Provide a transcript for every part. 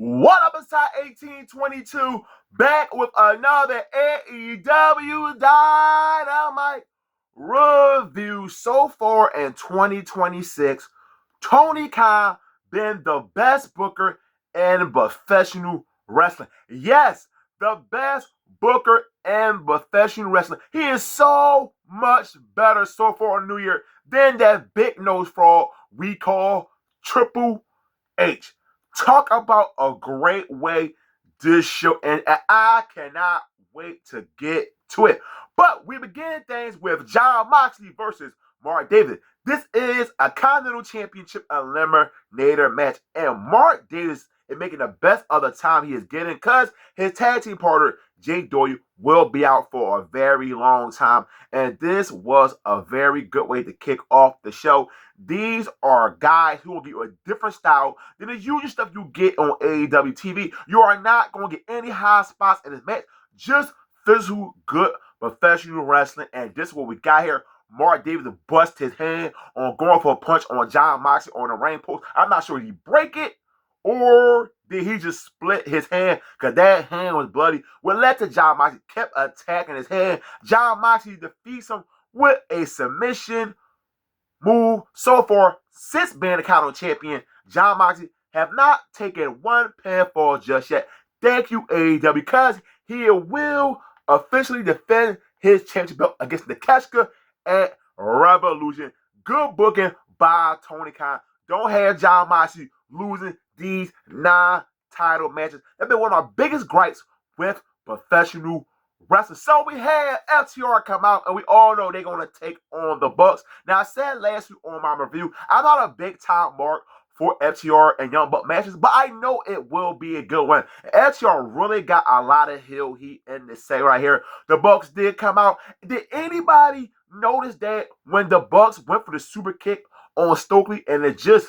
What up, inside 1822? Back with another AEW Dynamite review. So far in 2026, Tony Khan been the best booker in professional wrestling. Yes, the best booker in professional wrestling. He is so much better so far in New Year than that big nose fraud we call Triple H. Talk about a great way this show, and I cannot wait to get to it. But we begin things with Jon Moxley versus Mark Davis. This is a Continental Championship eliminator match, and Mark Davis is making the best of the time he is getting because his tag team partner, Jake Doyle, will be out for a very long time. And this was a very good way to kick off the show. These are guys who will give you a different style than the usual stuff you get on AEW TV. You are not going to get any high spots in this match, just physical, good professional wrestling. And this is what we got here. Mark Davis bust his hand on going for a punch on Jon Moxley on the ring post. I'm not sure did he break it or did he just split his hand because that hand was bloody. What led to Jon Moxley kept attacking his hand. Jon Moxley defeats him with a submission move. So far, since being the Continental Champion, Jon Moxley have not taken one pinfall just yet. Thank you, AEW, because he will officially defend his championship belt against Nakashka at Revolution. Good booking by Tony Khan. Don't have Jon Moxley losing these non-title matches. That's been one of our biggest gripes with professional wrestling. So we had FTR come out, and we all know they're going to take on the Bucks. Now, I said last week on my review, I'm not a big time mark for FTR and Young Buck matches, but I know it will be a good one. FTR really got a lot of heel heat in this set right here. The Bucks did come out. Did anybody notice that when the Bucks went for the super kick on Stokely and it just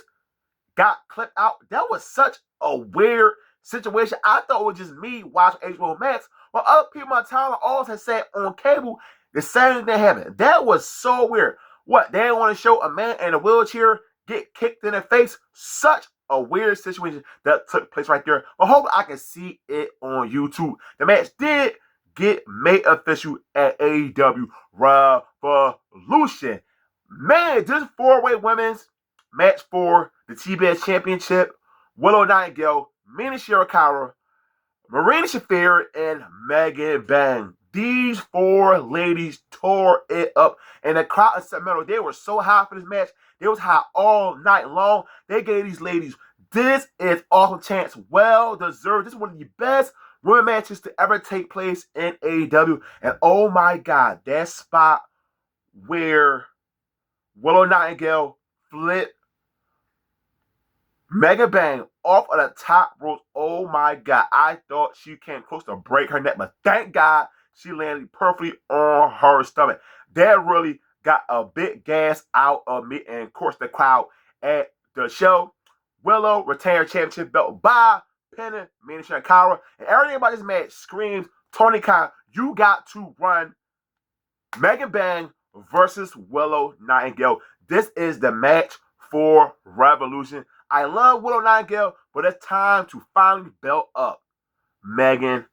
got clipped out? That was such a weird situation. I thought it was just me watching HBO Max, but other people on time also had said on cable the same thing happened. That was so weird. What, they want to show a man in a wheelchair get kicked in the face? Such a weird situation that took place right there. But hopefully I can see it on YouTube. The match did get made official at AEW Revolution. Man, this four-way women's match for the TBS Championship, Willow Nightingale, Mina Shirakawa, Marina Shafir, and Megan Bang. These four ladies tore it up. And the crowd in Sacramento, they were so high for this match. They was high all night long. They gave these ladies, this is awesome chance. Well deserved. This is one of the best women matches to ever take place in AEW. And oh my God, that spot where Willow Nightingale flipped Megan Bang off of the top rope. Oh my God. I thought she came close to break her neck, but thank God she landed perfectly on her stomach. That really got a big gas out of me. And of course, the crowd at the show. Willow retained her championship belt by pinning Mina Shirakawa. And everything about this match screams, Tony Khan, you got to run Megan Bang versus Willow Nightingale. This is the match for Revolution. I love Willow Nightingale, but it's time to finally belt up Megan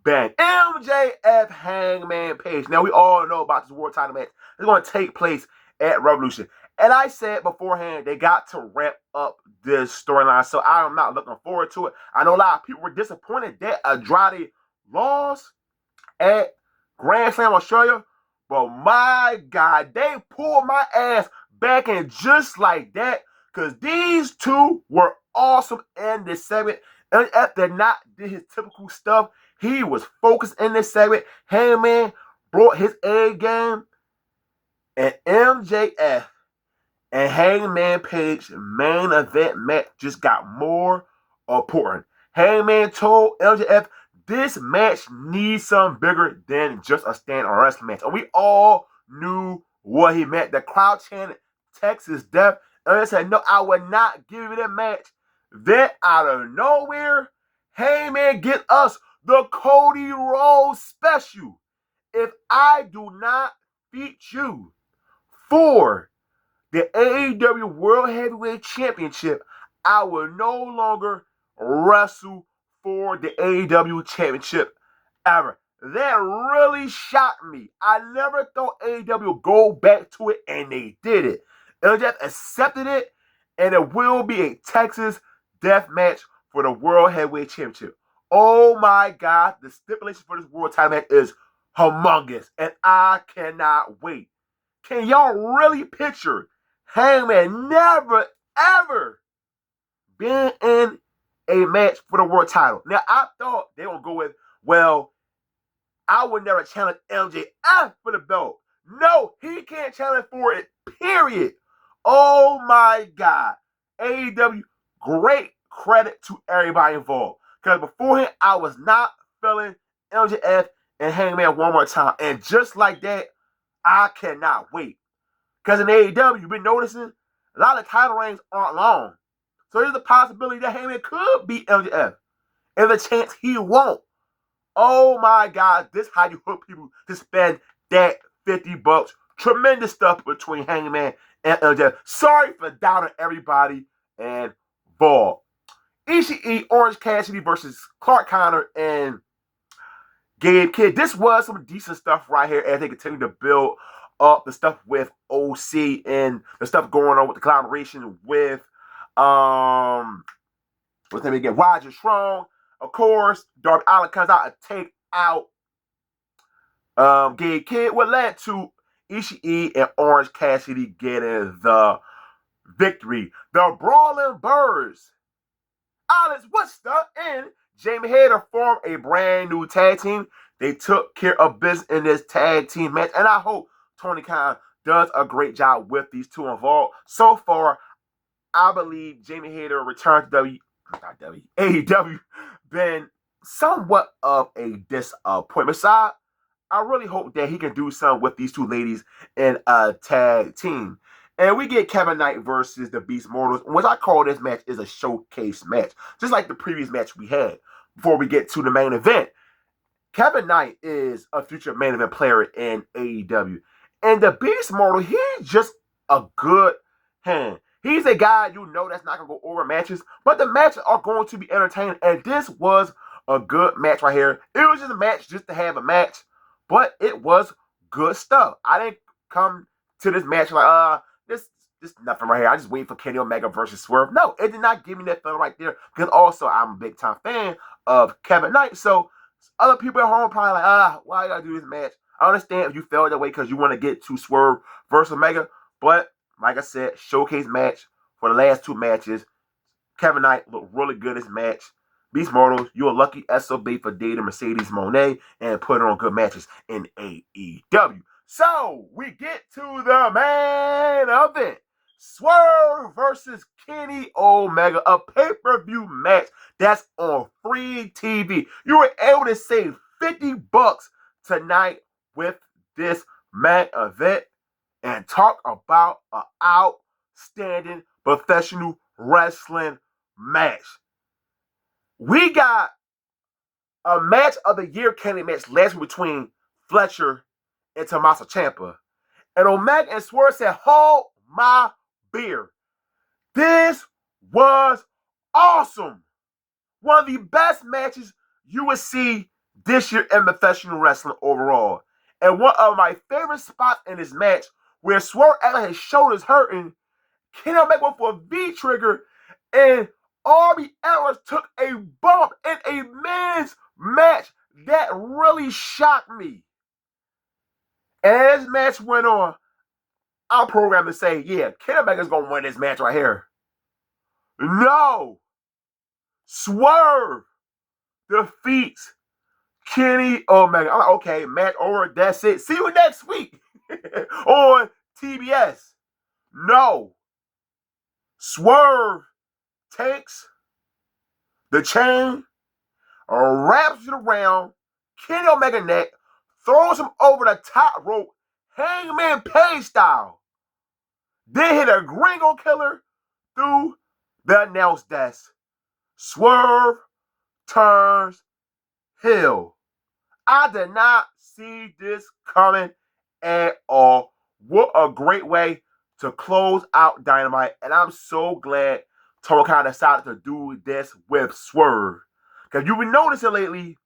Bang. MJF Hangman Page. Now, we all know about this world title match. It's going to take place at Revolution. And I said beforehand, they got to wrap up this storyline, so I am not looking forward to it. I know a lot of people were disappointed that Andrade lost at Grand Slam Australia, but my God, they pulled my ass back in just like that. Because these two were awesome in this segment. And after not did his typical stuff, he was focused in this segment. Hangman brought his A game. And MJF and Hangman Page main event match just got more important. Hangman told MJF this match needs something bigger than just a stand-on wrestling match. And we all knew what he meant. The crowd chanted Texas Death. And they said, no, I would not give you that match. Then out of nowhere, Heyman get us the Cody Rhodes special. If I do not beat you for the AEW World Heavyweight Championship, I will no longer wrestle for the AEW Championship ever. That really shocked me. I never thought AEW would go back to it, and they did it. LJF accepted it, and it will be a Texas death match for the World Heavyweight Championship. Oh my God, the stipulation for this World Title match is humongous, and I cannot wait. Can y'all really picture Hangman never, ever being in a match for the world title? Now, I thought they would go with, well, I would never challenge MJF for the belt. No, he can't challenge for it, period. Oh my God. AEW, great credit to everybody involved. Because beforehand, I was not feeling MJF and Hangman one more time. And just like that, I cannot wait. Because in AEW, you've been noticing a lot of title reigns aren't long. So there's a possibility that Hangman could beat MJF. And the chance he won't. Oh my God, this is how you hook people to spend that $50. Tremendous stuff between Hangman and MJF. Sorry for doubting everybody involved. Ishii, Orange Cassidy versus Clark Connor and Gabe Kidd. This was some decent stuff right here as they continue to build up the stuff with OC and the stuff going on with the collaboration with what's name again? Roger Strong. Of course, Darby Allin comes out and take out Gabe Kidd, what led to Ishii and Orange Cassidy getting the victory. The Brawling Birds, Alex Woodstock and Jamie Hayter formed a brand new tag team. They took care of business in this tag team match, and I hope Tony Khan does a great job with these two involved. So far, I believe Jamie Hayter returned to AEW been somewhat of a disappointment. So I really hope that he can do something with these two ladies in a tag team. And we get Kevin Knight versus the Beast Mortals, which I call this match is a showcase match, just like the previous match we had before we get to the main event. Kevin Knight is a future main event player in AEW. And the Beast Mortal, he's just a good hand. He's a guy you know that's not going to go over matches, but the matches are going to be entertaining. And this was a good match right here. It was just a match just to have a match, but it was good stuff. I didn't come to this match like, this nothing right here. I just wait for Kenny Omega versus Swerve. No, it did not give me that feeling right there. Because also, I'm a big time fan of Kevin Knight. So, other people at home probably like, why you gotta do this match? I understand if you felt that way because you want to get to Swerve versus Omega. But, like I said, showcase match for the last two matches. Kevin Knight looked really good in this match. Beast Mortals, you're a lucky SOB for dating Mercedes Moné and putting on good matches in AEW. So, we get to the main event. Swerve versus Kenny Omega, a pay-per-view match that's on free TV. You were able to save $50 tonight with this main event and talk about an outstanding professional wrestling match. We got a match of the year candidate match last week between Fletcher and Tommaso Ciampa. And Omega and Swerve said, hold my beer. This was awesome. One of the best matches you will see this year in professional wrestling overall. And one of my favorite spots in this match where Swerve acted like his shoulders hurting, Kenny Omega went for a V-trigger, and Darby Allin took a bump in a men's match. That really shocked me. And as this match went on, I'm programmed to say, yeah, Kenny Omega's going to win this match right here. No. Swerve defeats Kenny Omega. I'm like, okay, match over. That's it. See you next week on TBS. No. Swerve takes the chain, wraps it around Kenny Omega neck, throws him over the top rope, Hangman Page style. Then hit a Gringo Killer through the announce desk. Swerve turns heel. I did not see this coming at all. What a great way to close out Dynamite. And I'm so glad Tony Khan decided to do this with Swerve. Because you've been noticing lately,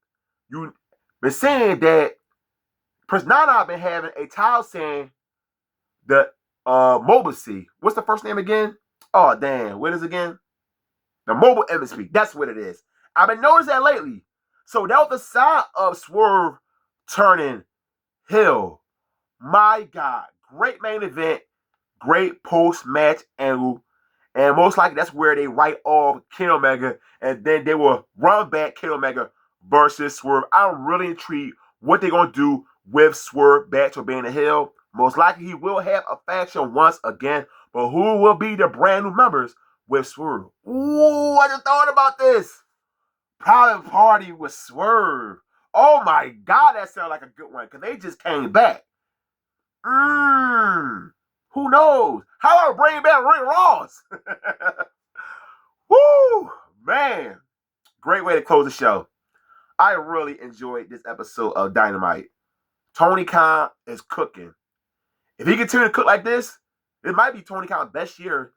you've been saying that Prince Nana been having a title saying the mobile C. What's the first name again? Oh, damn. What is it again? The mobile MSP. That's what it is. I've been noticing that lately. So that was the sign of Swerve turning heel. My God. Great main event. Great post-match angle. And most likely that's where they write off Kenny Omega. And then they will run back Kenny Omega versus Swerve. I'm really intrigued what they're going to do with Swerve back to being a heel. Most likely he will have a faction once again. But who will be the brand new members with Swerve? Ooh, I just thought about this. Private Party with Swerve. Oh my God, that sounds like a good one. Because they just came back. Who knows? How about bring back Rick Ross? Woo, man. Great way to close the show. I really enjoyed this episode of Dynamite. Tony Khan is cooking. If he continues to cook like this, it might be Tony Khan's best year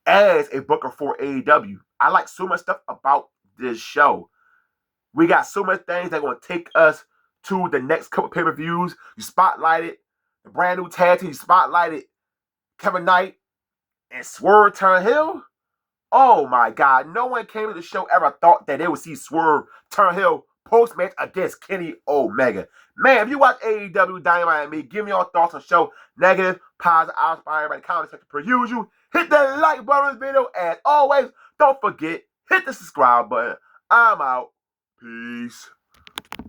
as a booker for AEW. I like so much stuff about this show. We got so much things that are going to take us to the next couple pay-per-views. You spotlighted the brand new tag team. You spotlighted Kevin Knight and Swerve turn heel. Oh my God. No one came to the show ever thought that they would see Swerve turn heel post-match against Kenny Omega. Man, if you watch AEW Dynamite and me, give me your thoughts on the show. Negative, positive, I'll inspire everybody in the comment section per usual. Hit the like button on this video. As always, don't forget, hit the subscribe button. I'm out. Peace.